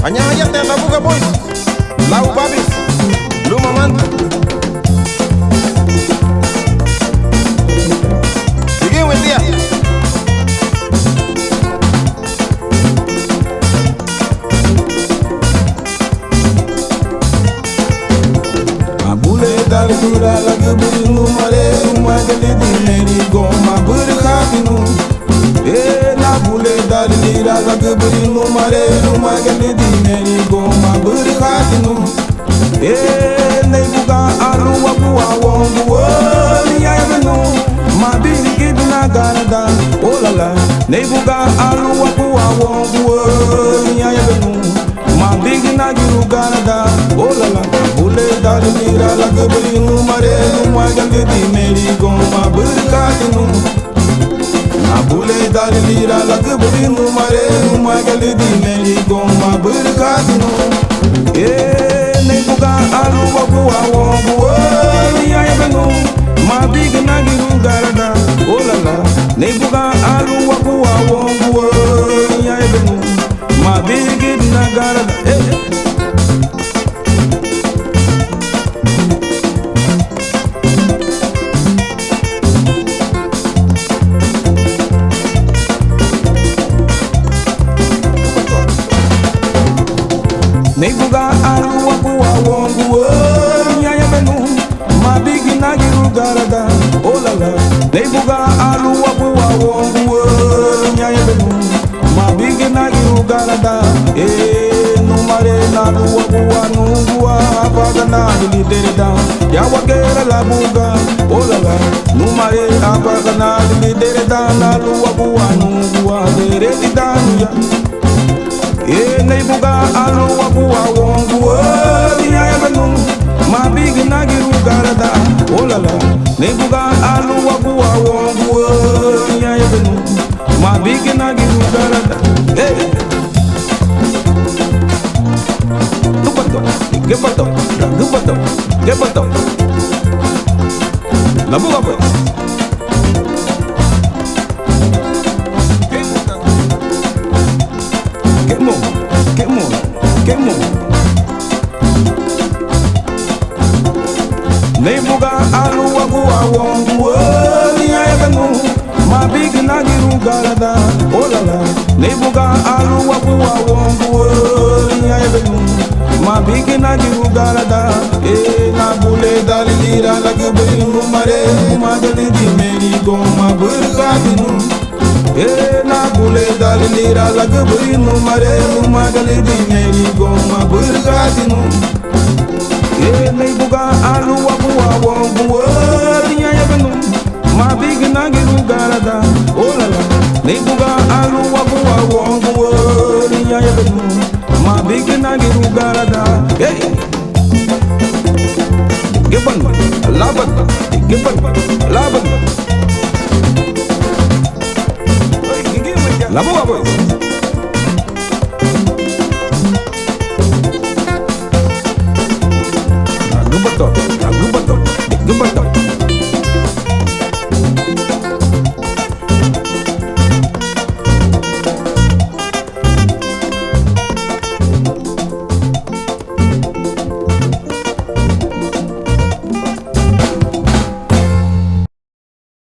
Anyaya tenda buka boys. Lau babis. Luma manta. Begin with dia. Abule dari sura lagi bulu mare rumah gede di meri goma berkatinu. Na bule dari lira lagi bulu mare rumah gede di meri goma berkatinu. Nei buka alu wabu awongu ni ayanu. Mabiri kidu na garada oh la la. Nei buka alu wabu awongu ni ayanu. Mabiri na giru garada oh la la. Bule dari lira lagi bulu mare rumah gede di meri goma berkatinu. Abule dari lira lagi bulu mare rumah gede di meri goma berkatinu. Nei buka alu wabu awongu ni ayanu. Mabigi na giru garada oh la la. Nei buka alu wabu awongu ni ayanu. Mabigi na garada Nei buga alu wabu awongu nyaya benu mabigi na giru garada oh la la. Nei buga alu wabu awongu nyaya benu mabigi na giru garada numare na lu wabu anungu apaga na dili down ya wagera la buga oh la la. Numare apaga na dili down na lu wabu anungu agere di down ya. Nei buga alu wabu awongu ni ayabenu mabigi na giru garada oh la la. Nei buga alu wabu awongu ni ayabenu mabigi na giru garada Gebato, gebato, gebato. La buga pues. Kemo Nei buga alu wabu awongu ni ayabenu mabigi na giru garada oh la la. Nei buga alu wabu awongu ni ayabenu mabigi na giru garada na bule dari lira lagi bulu mare madali di meri goma berkatinu. Na bule dari lira lagi bulu mare madali di meri goma berkatinu. Nei buga alu wabu awongu ni ayabenu mabigi na giru garada oh la la. Nei buga alu wabu awongu ni ayabenu mabigi na giru garada Geban, laban, geban, laban.